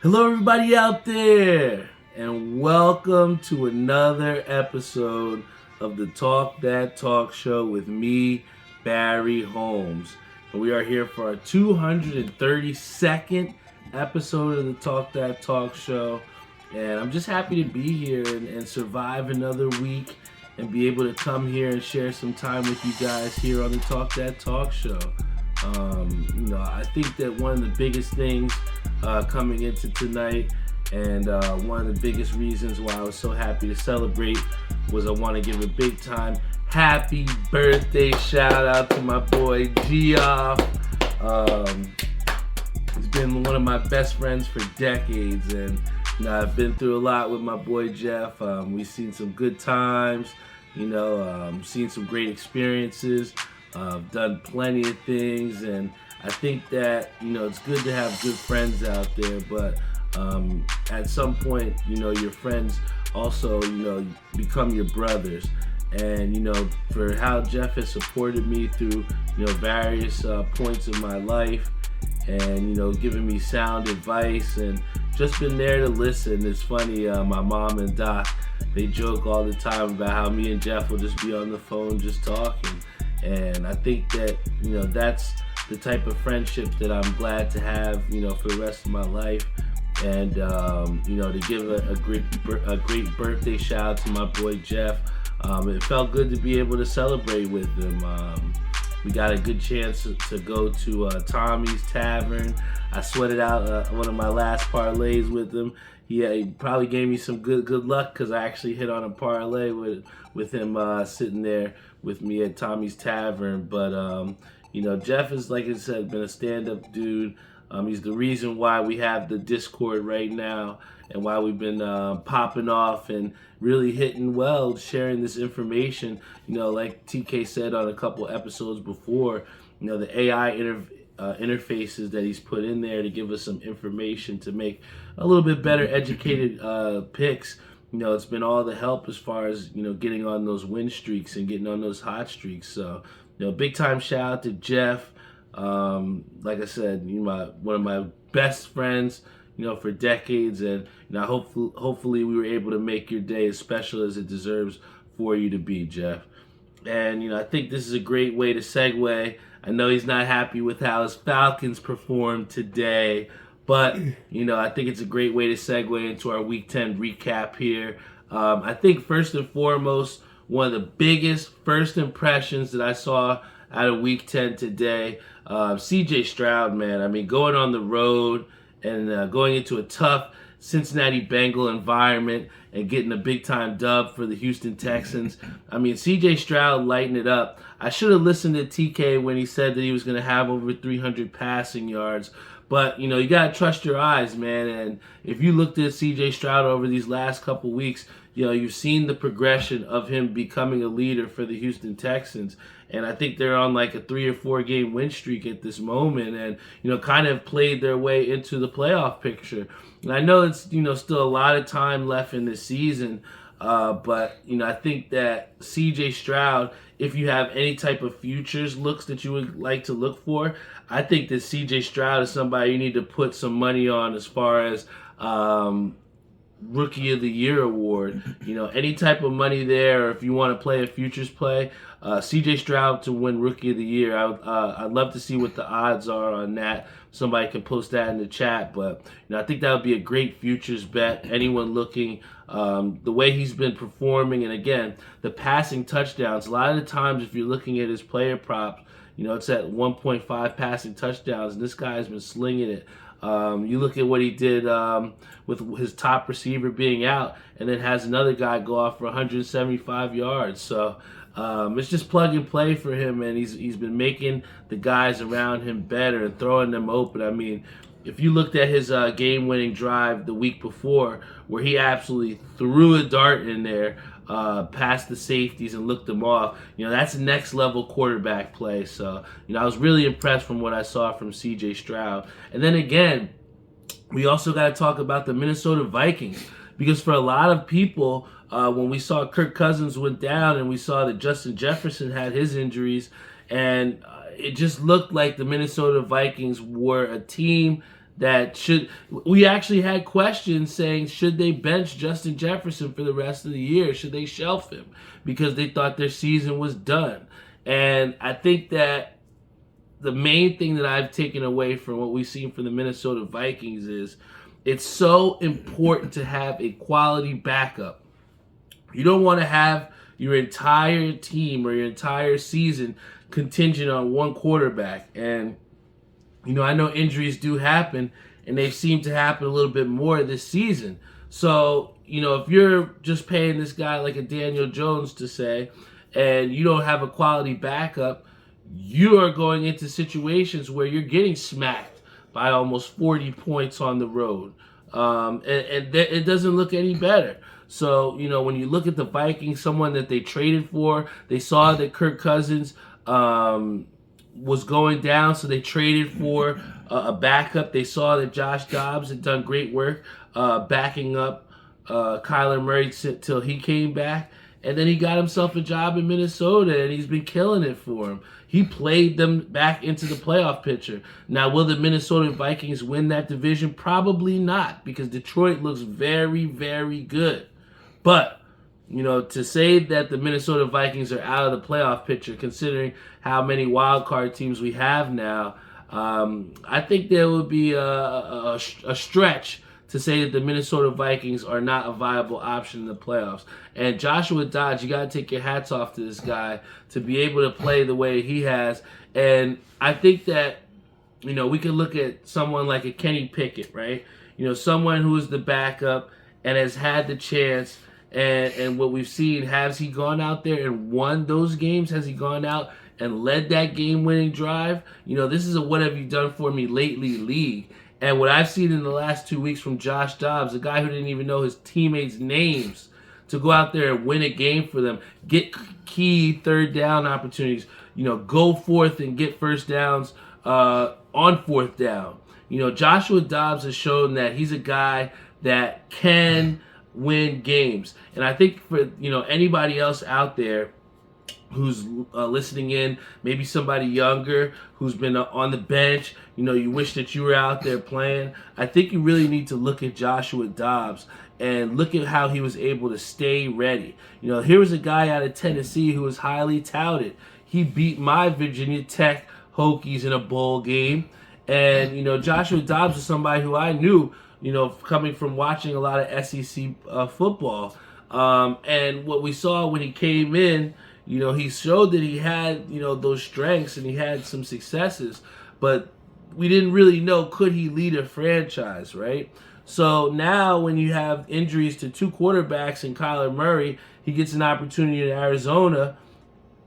Hello, everybody out there, and welcome to another episode of the Talk That Talk Show with me, Barry Holmes. And we are here for our 232nd episode of the Talk That Talk Show. And I'm just happy to be here and survive another week and be able to come here and share some time with you guys here on the Talk That Talk Show. I think that one of the biggest things coming into tonight, and one of the biggest reasons why I was so happy to celebrate, was I want to give a big time happy birthday shout out to my boy Geoff. He's been one of my best friends for decades, and I've been through a lot with my boy Geoff. We've seen some good times, seen some great experiences. I've done plenty of things, and I think that, it's good to have good friends out there, but at some point, your friends also, become your brothers. And, for how Geoff has supported me through, various points of my life, and, giving me sound advice and just been there to listen. It's funny, my mom and Doc, they joke all the time about how me and Geoff will just be on the phone just talking. And I think that, that's the type of friendship that I'm glad to have, for the rest of my life. And, to give a great birthday shout out to my boy Geoff. It felt good to be able to celebrate with him. We got a good chance to go to Tommy's Tavern. I sweated out one of my last parlays with him. He probably gave me some good luck, because I actually hit on a parlay with him sitting there with me at Tommy's Tavern. But Geoff is, like I said, been a stand-up dude. He's the reason why we have the Discord right now, and why we've been popping off and really hitting well, sharing this information. Like TK said on a couple episodes before, the AI interfaces that he's put in there to give us some information to make a little bit better educated picks. It's been all the help as far as, getting on those win streaks and getting on those hot streaks. So, big time shout out to Geoff. Like I said, one of my best friends, for decades, and hopefully we were able to make your day as special as it deserves for you to be, Geoff. And I think this is a great way to segue. I know he's not happy with how his Falcons performed today, but I think it's a great way to segue into our Week 10 recap here. I think first and foremost, one of the biggest first impressions that I saw out of Week 10 today, CJ Stroud, man. I mean, going on the road and going into a tough Cincinnati Bengal environment and getting a big-time dub for the Houston Texans. I mean, CJ Stroud lighting it up. I should have listened to TK when he said that he was going to have over 300 passing yards. But, you got to trust your eyes, man. And if you looked at CJ Stroud over these last couple weeks, you've seen the progression of him becoming a leader for the Houston Texans. And I think they're on like a 3 or 4 game win streak at this moment, and, kind of played their way into the playoff picture. And I know it's, still a lot of time left in this season, but, I think that CJ Stroud, if you have any type of futures looks that you would like to look for, I think that CJ Stroud is somebody you need to put some money on as far as Rookie of the Year award. Any type of money there, or if you want to play a futures play, CJ Stroud to win Rookie of the Year. I'd love to see what the odds are on that. Somebody can post that in the chat, but I think that would be a great futures bet. Anyone looking, the way he's been performing, and again, the passing touchdowns. A lot of the times, if you're looking at his player props, it's at 1.5 passing touchdowns, and this guy has been slinging it. You look at what he did with his top receiver being out, and then has another guy go off for 175 yards. So it's just plug and play for him, and he's been making the guys around him better and throwing them open. I mean, if you looked at his game-winning drive the week before, where he absolutely threw a dart in there, past the safeties and looked them off, that's next level quarterback play. So, I was really impressed from what I saw from CJ Stroud. And then again, we also got to talk about the Minnesota Vikings, because for a lot of people, when we saw Kirk Cousins went down and we saw that Justin Jefferson had his injuries, and it just looked like the Minnesota Vikings were a team that we actually had questions saying, should they bench Justin Jefferson for the rest of the year? Should they shelf him because they thought their season was done? And I think that the main thing that I've taken away from what we've seen from the Minnesota Vikings is it's so important to have a quality backup. You don't want to have your entire team or your entire season contingent on one quarterback. And, I know injuries do happen, and they seem to happen a little bit more this season. So, if you're just paying this guy like a Daniel Jones to say, and you don't have a quality backup, you are going into situations where you're getting smacked by almost 40 points on the road. It doesn't look any better. So, when you look at the Vikings, someone that they traded for, they saw that Kirk Cousins was going down, so they traded for a backup. They saw that Josh Dobbs had done great work backing up Kyler Murray till he came back. And then he got himself a job in Minnesota, and he's been killing it for him. He played them back into the playoff picture. Now, will the Minnesota Vikings win that division? Probably not, because Detroit looks very, very good. But, to say that the Minnesota Vikings are out of the playoff picture, considering how many wild card teams we have now, I think there would be a stretch to say that the Minnesota Vikings are not a viable option in the playoffs. And Joshua Dobbs, you got to take your hats off to this guy to be able to play the way he has. And I think that, we can look at someone like a Kenny Pickett, right? Someone who is the backup and has had the chance. And what we've seen, has he gone out there and won those games? Has he gone out and led that game-winning drive? This is a what have you done for me lately league. And what I've seen in the last 2 weeks from Josh Dobbs, a guy who didn't even know his teammates' names, to go out there and win a game for them, get key third down opportunities, go forth and get first downs on fourth down. Joshua Dobbs has shown that he's a guy that can win games. And I think for, anybody else out there who's listening in, maybe somebody younger who's been on the bench, you wish that you were out there playing. I think you really need to look at Joshua Dobbs and look at how he was able to stay ready. Here was a guy out of Tennessee who was highly touted. He beat my Virginia Tech Hokies in a bowl game. And, Joshua Dobbs is somebody who I knew, coming from watching a lot of SEC football. And what we saw when he came in, he showed that he had, those strengths and he had some successes, but we didn't really know, could he lead a franchise, right? So now when you have injuries to two quarterbacks and Kyler Murray, he gets an opportunity in Arizona,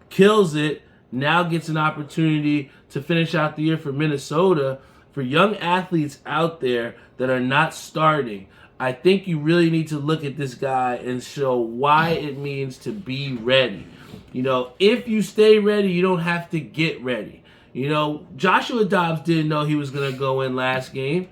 kills it, now gets an opportunity to finish out the year for Minnesota. For young athletes out there that are not starting, I think you really need to look at this guy and show why it means to be ready. If you stay ready, you don't have to get ready. Joshua Dobbs didn't know he was going to go in last game,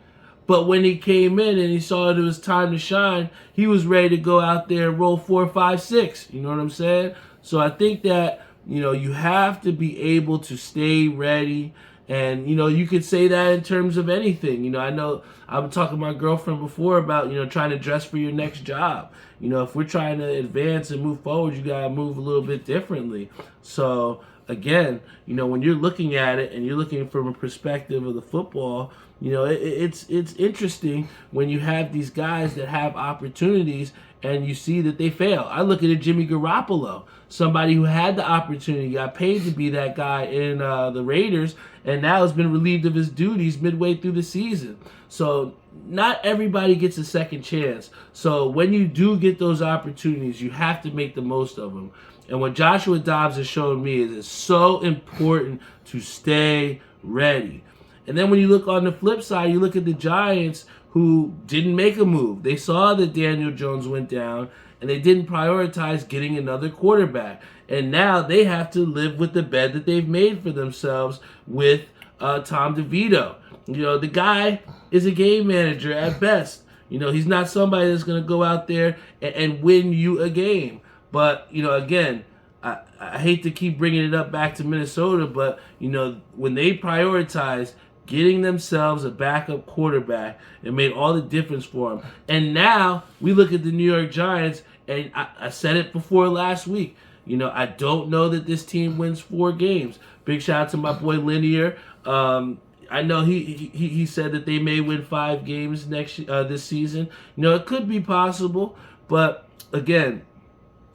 but when he came in and he saw it was time to shine, he was ready to go out there and roll 4, 5, 6. You know what I'm saying? So I think that, you have to be able to stay ready. And, you could say that in terms of anything. I know I was talking to my girlfriend before about, trying to dress for your next job. If we're trying to advance and move forward, you got to move a little bit differently. So, again, when you're looking at it and you're looking from a perspective of the football, it's interesting when you have these guys that have opportunities and you see that they fail. I look at Jimmy Garoppolo, somebody who had the opportunity, got paid to be that guy in the Raiders, and now has been relieved of his duties midway through the season. So not everybody gets a second chance. So when you do get those opportunities, you have to make the most of them. And what Joshua Dobbs has shown me is it's so important to stay ready. And then when you look on the flip side, you look at the Giants, who didn't make a move. They saw that Daniel Jones went down, and they didn't prioritize getting another quarterback. And now they have to live with the bed that they've made for themselves with Tom DeVito. The guy is a game manager at best. He's not somebody that's going to go out there and win you a game. But, again, I hate to keep bringing it up back to Minnesota, but, when they prioritize getting themselves a backup quarterback, and made all the difference for them. And now we look at the New York Giants, and I said it before last week. I don't know that this team wins 4 games. Big shout out to my boy Linear. I know he said that they may win 5 games this season. It could be possible, but again,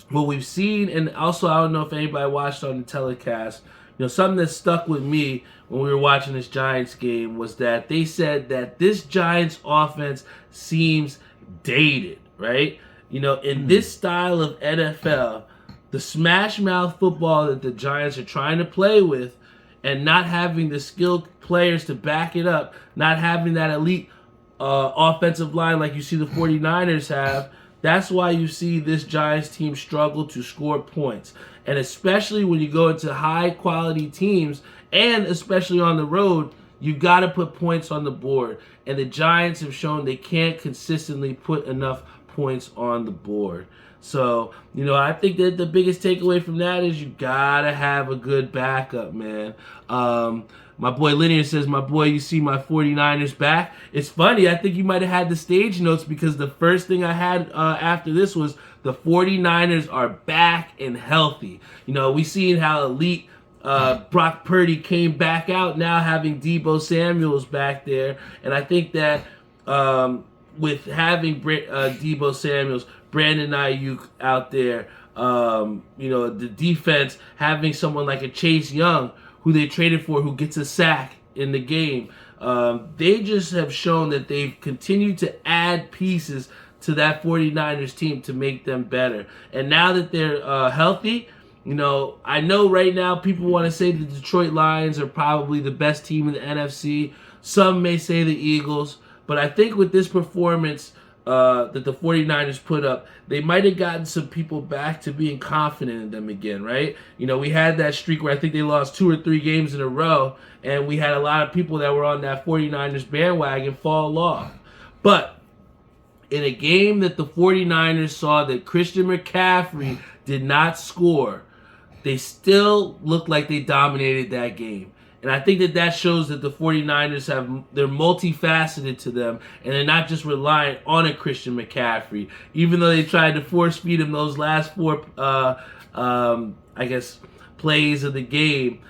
what we've seen, and also I don't know if anybody watched on the telecast, something that stuck with me when we were watching this Giants game was that they said that this Giants offense seems dated, right? In this style of NFL, the smash mouth football that the Giants are trying to play with and not having the skilled players to back it up, not having that elite offensive line like you see the 49ers have, that's why you see this Giants team struggle to score points. And especially when you go into high-quality teams, and especially on the road, you got to put points on the board. And the Giants have shown they can't consistently put enough points on the board. So, I think that the biggest takeaway from that is you got to have a good backup, man. My boy Linear says, my boy, you see my 49ers back. It's funny. I think you might have had the stage notes because the first thing I had after this was the 49ers are back and healthy. We seen how elite Brock Purdy came back out now having Deebo Samuels back there. And I think that with having Deebo Samuels, Brandon Ayuk out there, the defense having someone like a Chase Young, who they traded for, who gets a sack in the game. They just have shown that they've continued to add pieces to that 49ers team to make them better. And now that they're healthy, I know right now people want to say the Detroit Lions are probably the best team in the NFC. Some may say the Eagles. But I think with this performance that the 49ers put up, they might have gotten some people back to being confident in them again, right? We had that streak where I think they lost 2 or 3 games in a row, and we had a lot of people that were on that 49ers bandwagon fall off. But in a game that the 49ers saw that Christian McCaffrey did not score, they still looked like they dominated that game. And I think that shows that the 49ers they're multifaceted to them, and they're not just reliant on a Christian McCaffrey. Even though they tried to force feed him those last 4, plays of the game,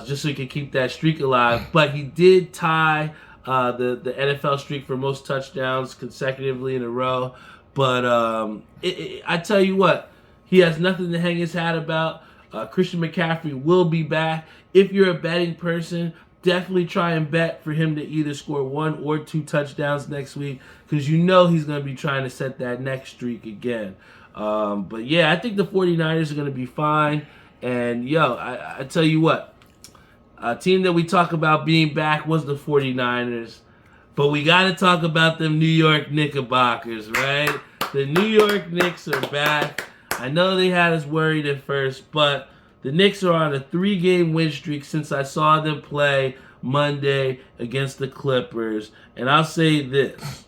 just so he could keep that streak alive. But he did tie the NFL streak for most touchdowns consecutively in a row. But I tell you what, he has nothing to hang his hat about. Christian McCaffrey will be back. If you're a betting person, definitely try and bet for him to either score 1 or 2 touchdowns next week, because he's going to be trying to set that next streak again. But yeah, I think the 49ers are going to be fine. And I tell you what, a team that we talk about being back was the 49ers. But we got to talk about them New York Knickerbockers, right? The New York Knicks are back. I know they had us worried at first, but the Knicks are on a 3-game win streak since I saw them play Monday against the Clippers. And I'll say this.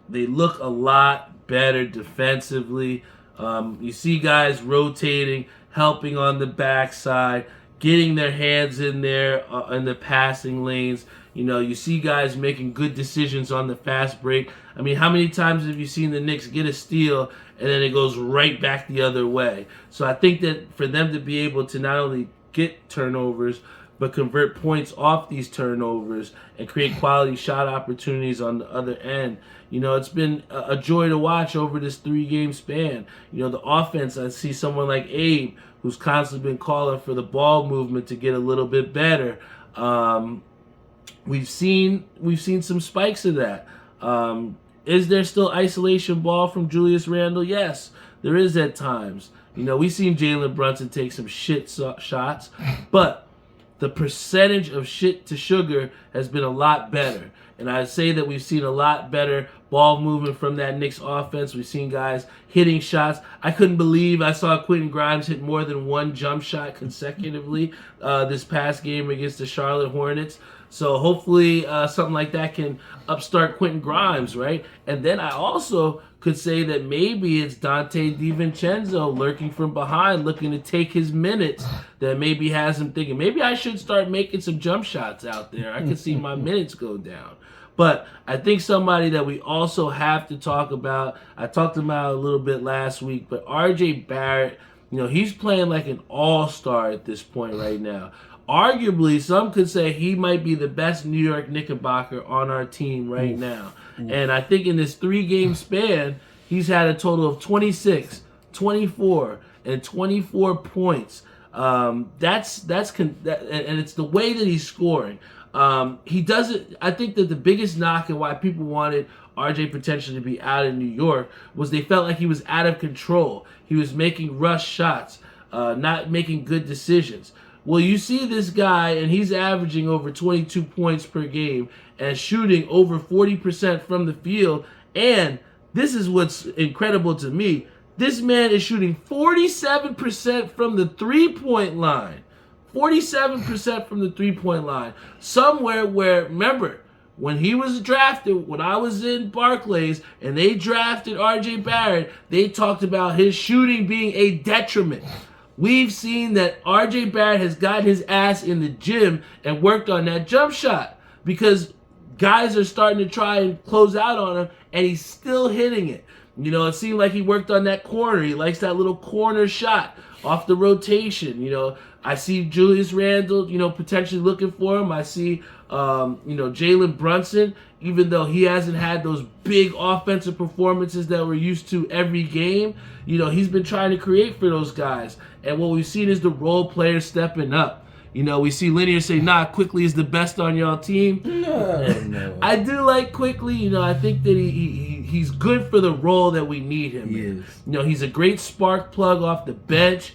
They look a lot better defensively. You see guys rotating, helping on the backside, getting their hands in there in the passing lanes. You see guys making good decisions on the fast break. I mean, how many times have you seen the Knicks get a steal and then it goes right back the other way? So I think that for them to be able to not only get turnovers, but convert points off these turnovers and create quality shot opportunities on the other end, it's been a joy to watch over this 3-game span. The offense, I see someone like Abe, who's constantly been calling for the ball movement to get a little bit better. We've seen some spikes of that. Is there still isolation ball from Julius Randle? Yes, there is at times. We've seen Jalen Brunson take some shit shots, but the percentage of shit to sugar has been a lot better. And I'd say that we've seen a lot better ball movement from that Knicks offense. We've seen guys hitting shots. I couldn't believe I saw Quentin Grimes hit more than 1 jump shot consecutively this past game against the Charlotte Hornets. So hopefully something like that can upstart Quentin Grimes, right? And then I also could say that maybe it's Dante DiVincenzo lurking from behind, looking to take his minutes, that maybe has him thinking, maybe I should start making some jump shots out there. I can see my minutes go down. But I think somebody that we also have to talk about, I talked about a little bit last week, but RJ Barrett, he's playing like an all-star at this point right now. Arguably, some could say he might be the best New York Knickerbocker on our team right now. And I think in this 3-game span, he's had a total of 26, 24, and 24 points. And it's the way that he's scoring. He doesn't. I think that the biggest knock and why people wanted RJ potentially to be out in New York was they felt like he was out of control. He was making rush shots, not making good decisions. Well, you see this guy, and he's averaging over 22 points per game and shooting over 40% from the field. And this is what's incredible to me. This man is shooting 47% from the three-point line. 47% from the three-point line. Somewhere where, remember, when he was drafted, when I was in Barclays, and they drafted RJ Barrett, they talked about his shooting being a detriment. We've seen that RJ Barrett has got his ass in the gym and worked on that jump shot because guys are starting to try and close out on him, and he's still hitting it. It seemed like he worked on that corner. He likes that little corner shot off the rotation. I see Julius Randle, potentially looking for him. I see, Jalen Brunson, even though he hasn't had those big offensive performances that we're used to every game, he's been trying to create for those guys. And what we've seen is the role players stepping up. We see Linear say, Quickly is the best on y'all team. No. I do like Quickly. I think that he's good for the role that we need him in. He's a great spark plug off the bench.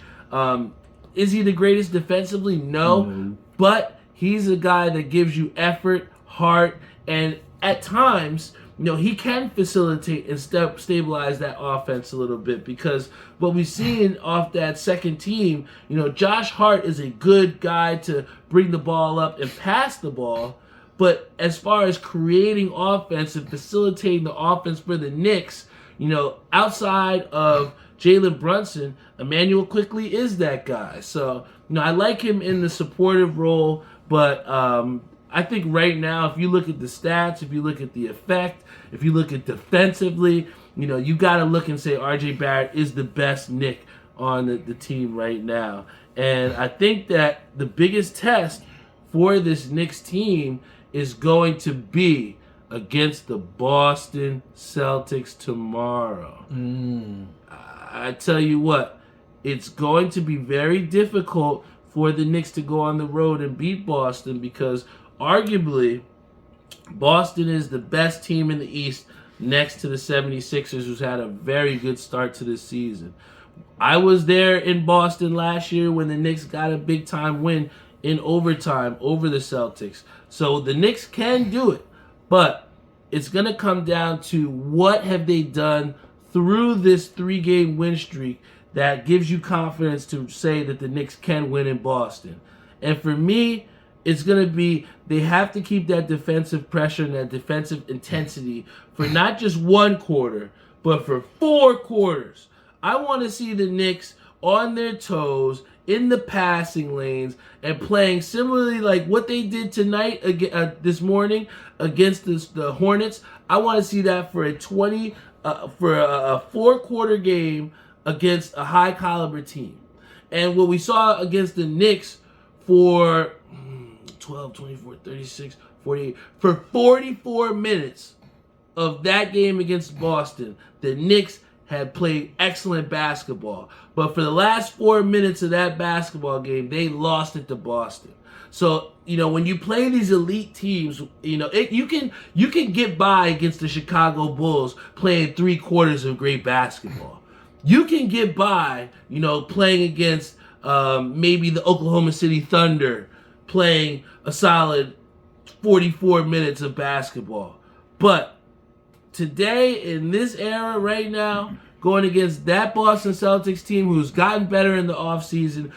Is he the greatest defensively? No. But he's a guy that gives you effort, heart, and at times, he can facilitate and stabilize that offense a little bit, because what we've seen off that second team, Josh Hart is a good guy to bring the ball up and pass the ball, but as far as creating offense and facilitating the offense for the Knicks, outside of Jalen Brunson, Emmanuel Quickly is that guy. So, I like him in the supportive role, but I think right now, if you look at the stats, if you look at the effect, if you look at defensively, you got to look and say RJ Barrett is the best Knick on the team right now. And I think that the biggest test for this Knicks team is going to be against the Boston Celtics tomorrow. I tell you what, it's going to be very difficult for the Knicks to go on the road and beat Boston, because arguably Boston is the best team in the East next to the 76ers, who's had a very good start to this season. I was there in Boston last year when the Knicks got a big-time win in overtime over the Celtics. So the Knicks can do it, but it's going to come down to what have they done through this 3-game win streak that gives you confidence to say that the Knicks can win in Boston. And for me, it's going to be they have to keep that defensive pressure and that defensive intensity for not just one quarter, but for 4 quarters. I want to see the Knicks on their toes, in the passing lanes, and playing similarly like what they did tonight this morning against the Hornets. I want to see that for a 4-quarter game against a high caliber team. And what we saw against the Knicks for 12, 24, 36, 48, for 44 minutes of that game against Boston, the Knicks had played excellent basketball. But for the last 4 minutes of that basketball game, they lost it to Boston. So, when you play these elite teams, you can get by against the Chicago Bulls playing 3 quarters of great basketball. You can get by, playing against maybe the Oklahoma City Thunder, playing a solid 44 minutes of basketball. But today, in this era right now, going against that Boston Celtics team who's gotten better in the offseason,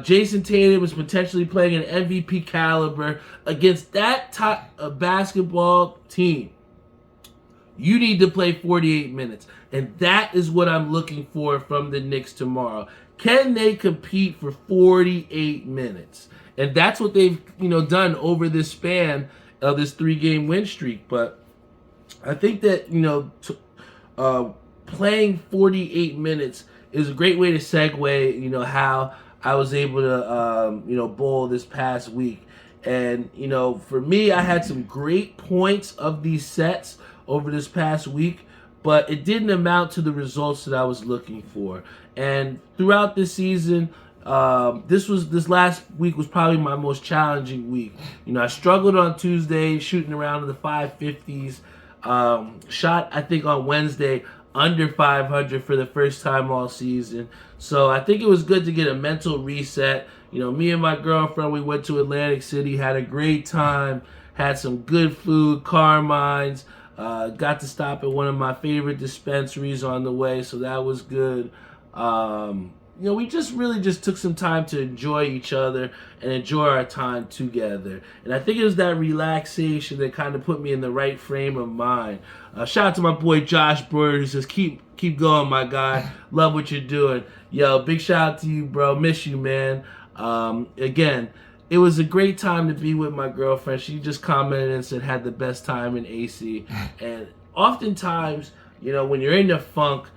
Jason Tatum was potentially playing an MVP caliber against that type of basketball team. You need to play 48 minutes. And that is what I'm looking for from the Knicks tomorrow. Can they compete for 48 minutes? And that's what they've, done over this span of this 3-game win streak. But I think that, playing 48 minutes is a great way to segue, how I was able to, bowl this past week. And, for me, I had some great points of these sets over this past week, but it didn't amount to the results that I was looking for. And throughout this season, this last week was probably my most challenging week. I struggled on Tuesday, shooting around in the 550s. Shot, I think, on Wednesday under 500 for the first time all season. So I think it was good to get a mental reset. Me and my girlfriend, we went to Atlantic City, had a great time, had some good food, Carmine's. Got to stop at one of my favorite dispensaries on the way, so that was good. We just took some time to enjoy each other and enjoy our time together. And I think it was that relaxation that kind of put me in the right frame of mind. Shout out to my boy Josh Brewer, who says, keep going, my guy. Love what you're doing. Yo, big shout out to you, bro. Miss you, man. Again, it was a great time to be with my girlfriend. She just commented and said had the best time in AC. And oftentimes, when you're in the funk,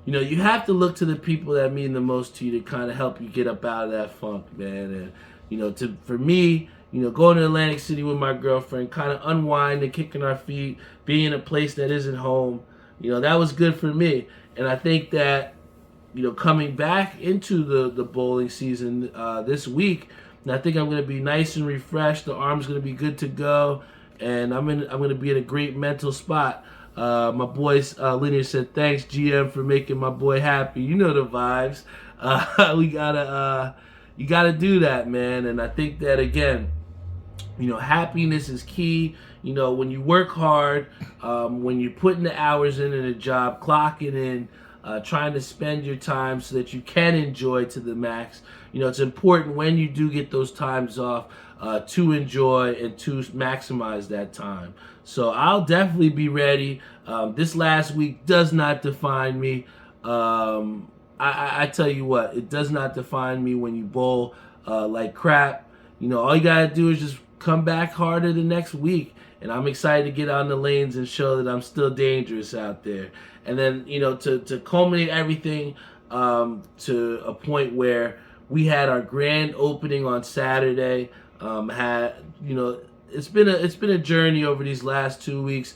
you have to look to the people that mean the most to you to kind of help you get up out of that funk, man. And, for me, going to Atlantic City with my girlfriend, kind of unwinding, kicking our feet, being in a place that isn't home, that was good for me. And I think that, coming back into the bowling season this week, and I think I'm going to be nice and refreshed. The arm's going to be good to go, and I'm going to be in a great mental spot. My boy Linear said, "Thanks, GM, for making my boy happy." You know the vibes. You gotta do that, man. And I think that again, happiness is key. When you work hard, when you're putting the hours in a job, clocking in, trying to spend your time so that you can enjoy to the max. It's important when you do get those times off to enjoy and to maximize that time. So I'll definitely be ready. This last week does not define me. I tell you what, it does not define me when you bowl like crap. All you gotta do is just come back harder the next week. And I'm excited to get on the lanes and show that I'm still dangerous out there. And then, to culminate everything to a point where we had our grand opening on Saturday. It's been a journey over these last 2 weeks.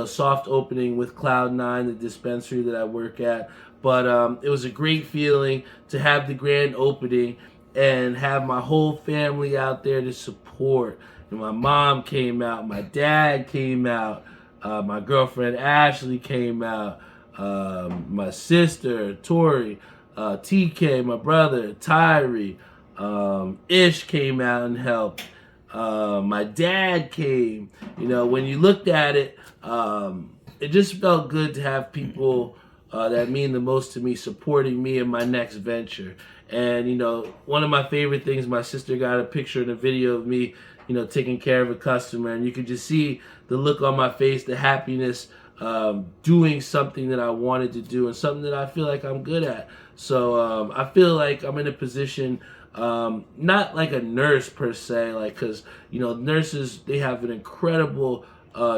Soft opening with Cloud9, the dispensary that I work at. But it was a great feeling to have the grand opening and have my whole family out there to support. And my mom came out, my dad came out, my girlfriend Ashley came out, my sister Tori, TK, my brother Tyree, Ish came out and helped. My dad came. When you looked at it, it just felt good to have people that mean the most to me supporting me in my next venture. And one of my favorite things, my sister got a picture and a video of me taking care of a customer, and you could just see the look on my face, the happiness, doing something that I wanted to do and something that I feel like I'm good at. So I feel like I'm in a position, not like a nurse per se, because nurses, they have an incredible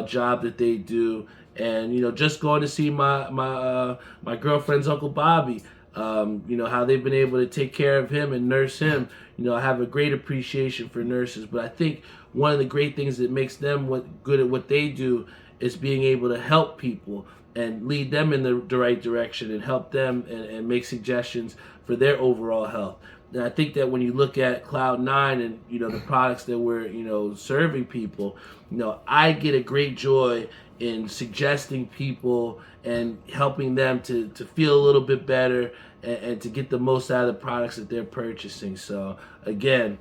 job that they do, and just going to see my girlfriend's Uncle Bobby, how they've been able to take care of him and nurse him. I have a great appreciation for nurses, but I think one of the great things that makes them good at what they do is being able to help people and lead them in the right direction and help them and make suggestions for their overall health. And I think that when you look at Cloud9 and the products that we're serving people, I get a great joy in suggesting people and helping them to feel a little bit better and to get the most out of the products that they're purchasing. So again,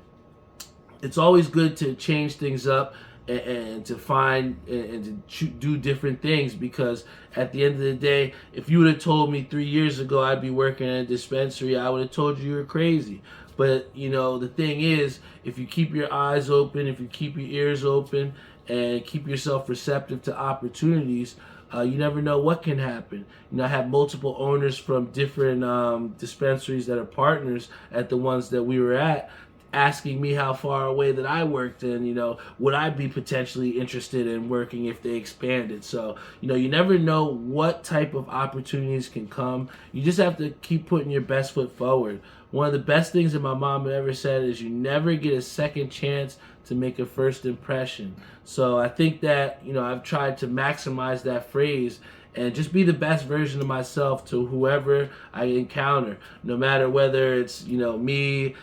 it's always good to change things up and to find and to do different things, because at the end of the day, if you would have told me 3 years ago I'd be working at a dispensary, I would have told you were crazy. But, the thing is, if you keep your eyes open, if you keep your ears open, and keep yourself receptive to opportunities, you never know what can happen. I have multiple owners from different dispensaries that are partners at the ones that we were at, asking me how far away that I worked, and would I be potentially interested in working if they expanded. So you never know what type of opportunities can come. You just have to keep putting your best foot forward. One of the best things that my mom ever said is you never get a second chance to make a first impression. So I think that I've tried to maximize that phrase and just be the best version of myself to whoever I encounter, no matter whether it's me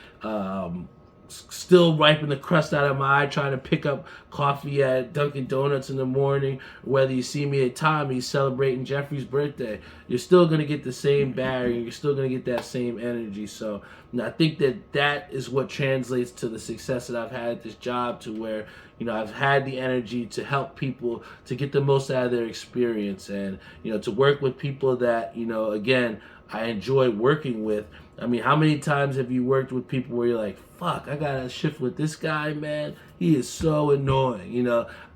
still wiping the crust out of my eye trying to pick up coffee at Dunkin' Donuts in the morning, or whether you see me at Tommy's celebrating Jeffrey's birthday. You're still going to get the same Barry, you're still going to get that same energy. So I think that is what translates to the success that I've had at this job, to where I've had the energy to help people to get the most out of their experience, and to work with people that again, I enjoy working with. I mean, how many times have you worked with people where you're like, fuck, I gotta shift with this guy, man. He is so annoying.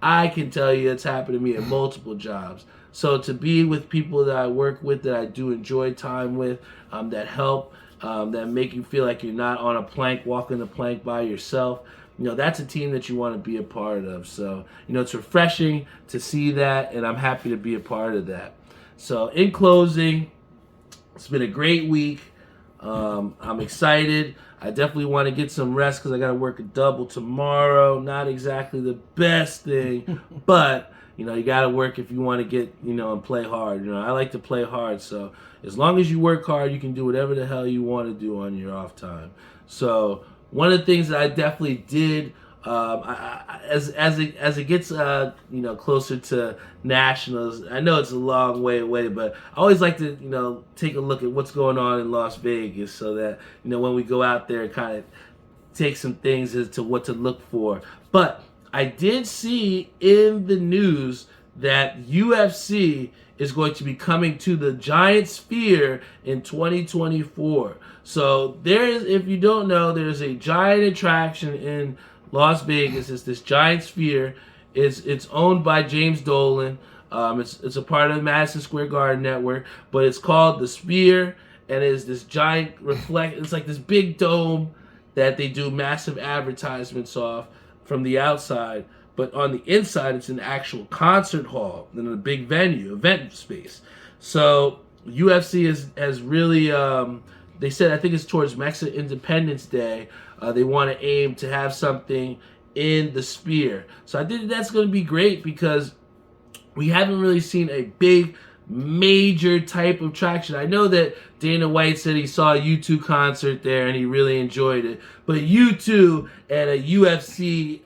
I can tell you it's happened to me at multiple jobs. So to be with people that I work with, that I do enjoy time with, that help, that make you feel like you're not on a plank, walking the plank by yourself, that's a team that you want to be a part of. So, it's refreshing to see that, and I'm happy to be a part of that. So in closing, it's been a great week. I'm excited. I definitely want to get some rest because I got to work a double tomorrow. Not exactly the best thing, but you got to work if you want to get and play hard. I like to play hard, so as long as you work hard, you can do whatever the hell you want to do on your off time. So one of the things that I definitely did, as it gets closer to nationals, I know it's a long way away, but I always like to take a look at what's going on in Las Vegas, so that when we go out there, kind of take some things as to what to look for. But I did see in the news that UFC is going to be coming to the Giant Sphere in 2024. So if you don't know, there's a giant attraction in Las Vegas. It's this Giant Sphere. It's owned by James Dolan. It's a part of the Madison Square Garden network, but it's called the Sphere, and it's this giant it's like this big dome that they do massive advertisements off from the outside, but on the inside it's an actual concert hall and a big venue, event space. So UFC has really, they said, I think it's towards Mexican Independence Day, they want to aim to have something in the Sphere. So I think that's going to be great, because we haven't really seen a big, major type of traction. I know that Dana White said he saw a U2 concert there and he really enjoyed it, but U2 and a UFC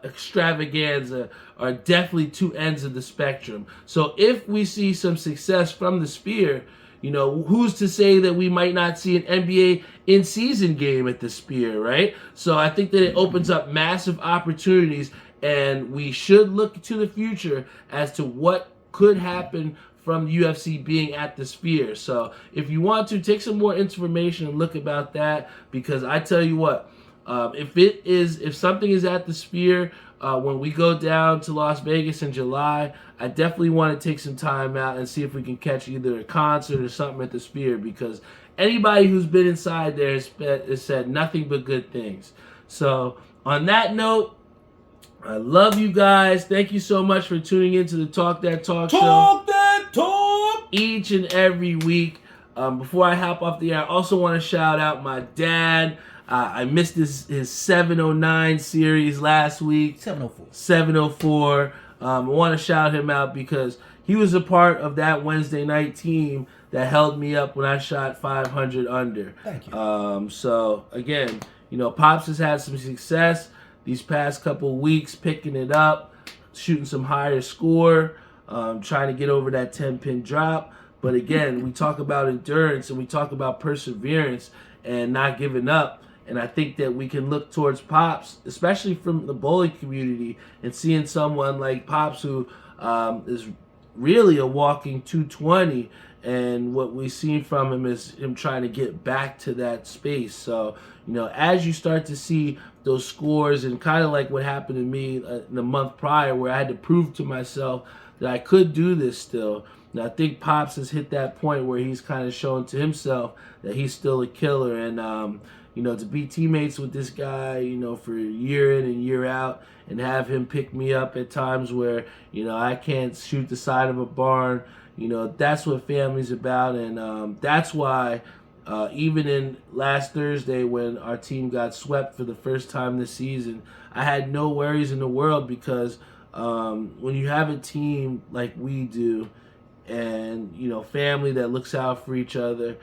extravaganza are definitely two ends of the spectrum. So if we see some success from the Sphere, who's to say that we might not see an NBA in-season game at the Sphere, right? So I think that it opens up massive opportunities, and we should look to the future as to what could happen from UFC being at the Sphere. So if you want to, take some more information and look about that, because I tell you what, if something is at the Sphere, when we go down to Las Vegas in July, I definitely want to take some time out and see if we can catch either a concert or something at the Sphere, because anybody who's been inside there has said nothing but good things. So on that note, I love you guys. Thank you so much for tuning in to the Talk That Talk show. Talk that talk! Each and every week. Before I hop off the air, I also want to shout out my dad. I missed his 709 series last week. 704. 704. I want to shout him out because he was a part of that Wednesday night team that held me up when I shot 500 under. Thank you. So, again, Pops has had some success these past couple weeks, picking it up, shooting some higher score, trying to get over that 10-pin drop. But again, we talk about endurance and we talk about perseverance and not giving up. And I think that we can look towards Pops, especially from the bowling community, and seeing someone like Pops who is really a walking 220. And what we've seen from him is him trying to get back to that space. So, as you start to see those scores, and kind of like what happened to me in the month prior, where I had to prove to myself that I could do this still. And I think Pops has hit that point where he's kind of shown to himself that he's still a killer. And, to be teammates with this guy, for year in and year out, and have him pick me up at times where, I can't shoot the side of a barn. That's what family's about, and that's why even in last Thursday when our team got swept for the first time this season, I had no worries in the world, because when you have a team like we do, and family that looks out for each other,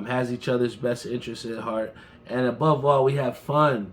has each other's best interests at heart, and above all, we have fun.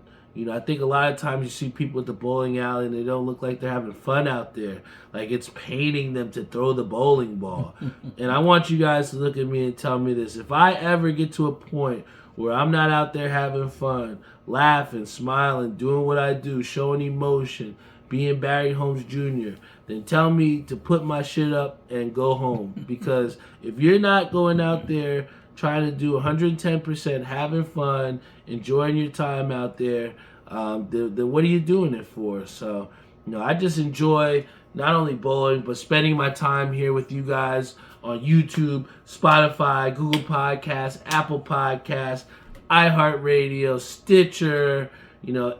I think a lot of times you see people at the bowling alley and they don't look like they're having fun out there. Like it's paining them to throw the bowling ball. And I want you guys to look at me and tell me this. If I ever get to a point where I'm not out there having fun, laughing, smiling, doing what I do, showing emotion, being Barry Holmes Jr., then tell me to put my shit up and go home. Because if you're not going out there trying to do 110%, having fun, enjoying your time out there, then what are you doing it for? So, I just enjoy not only bowling, but spending my time here with you guys on YouTube, Spotify, Google Podcasts, Apple Podcasts, iHeartRadio, Stitcher,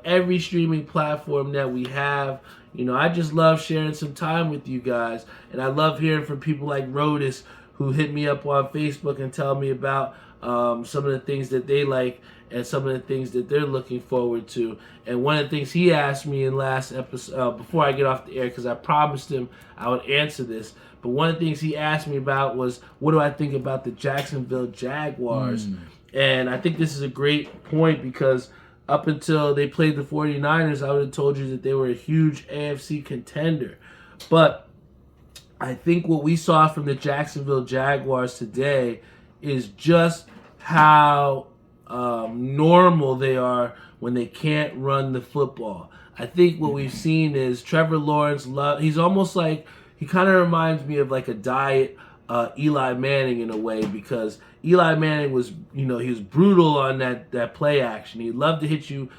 every streaming platform that we have. I just love sharing some time with you guys, and I love hearing from people like Rodis, who hit me up on Facebook and tell me about some of the things that they like and some of the things that they're looking forward to. And one of the things he asked me in last episode, before I get off the air, because I promised him I would answer this, but one of the things he asked me about was, what do I think about the Jacksonville Jaguars? And I think this is a great point, because up until they played the 49ers, I would have told you that they were a huge AFC contender. But I think what we saw from the Jacksonville Jaguars today is just how normal they are when they can't run the football. I think what we've seen is Trevor Lawrence, he's almost like, he kind of reminds me of like a diet Eli Manning in a way, because Eli Manning was, he was brutal on that play action. He loved to hit you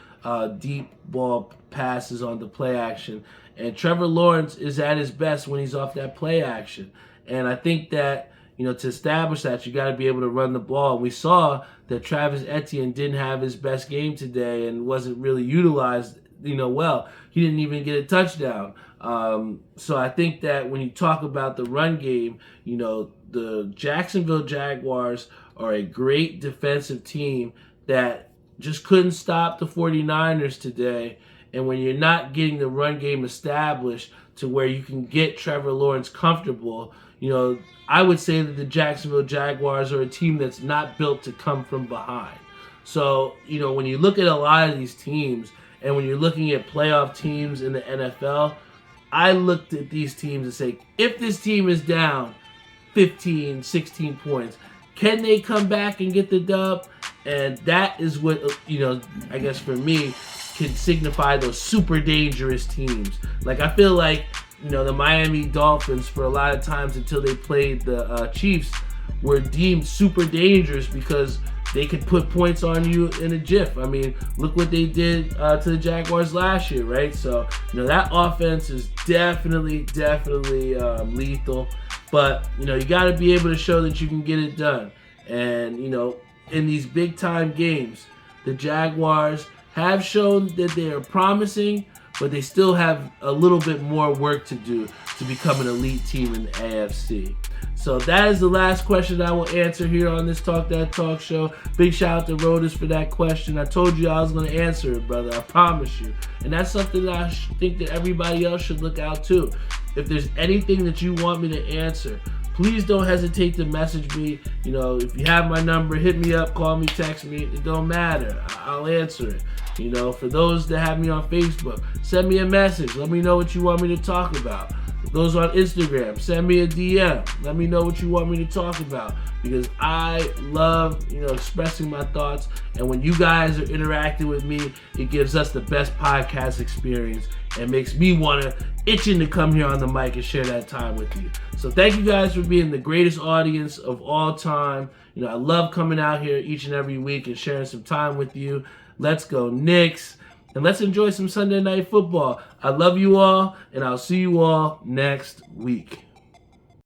deep ball passes on the play action. And Trevor Lawrence is at his best when he's off that play action. And I think that, to establish that, you got to be able to run the ball. We saw that Travis Etienne didn't have his best game today and wasn't really utilized, well. He didn't even get a touchdown. So I think that when you talk about the run game, the Jacksonville Jaguars are a great defensive team that just couldn't stop the 49ers today. And when you're not getting the run game established to where you can get Trevor Lawrence comfortable, I would say that the Jacksonville Jaguars are a team that's not built to come from behind. So, when you look at a lot of these teams, and when you're looking at playoff teams in the NFL, I looked at these teams and say, if this team is down 15, 16 points, can they come back and get the dub? And that is what, I guess for me, can signify those super dangerous teams. Like, I feel like, the Miami Dolphins, for a lot of times until they played the Chiefs, were deemed super dangerous because they could put points on you in a jiff. I mean, look what they did to the Jaguars last year, right? So, that offense is definitely lethal. But, you got to be able to show that you can get it done. And, in these big-time games, the Jaguars have shown that they are promising, but they still have a little bit more work to do to become an elite team in the AFC. So that is the last question I will answer here on this Talk That Talk show. Big shout out to Rodis for that question. I told you I was going to answer it, brother. I promise you. And that's something that I think that everybody else should look out to. If there's anything that you want me to answer, please don't hesitate to message me. If you have my number, hit me up, call me, text me. It don't matter. I'll answer it. For those that have me on Facebook, send me a message. Let me know what you want me to talk about. those on Instagram, send me a DM. Let me know what you want me to talk about, because I love, expressing my thoughts. And when you guys are interacting with me, it gives us the best podcast experience and makes me itching to come here on the mic and share that time with you. So thank you guys for being the greatest audience of all time. I love coming out here each and every week and sharing some time with you. Let's go Knicks, and let's enjoy some Sunday Night Football. I love you all, and I'll see you all next week.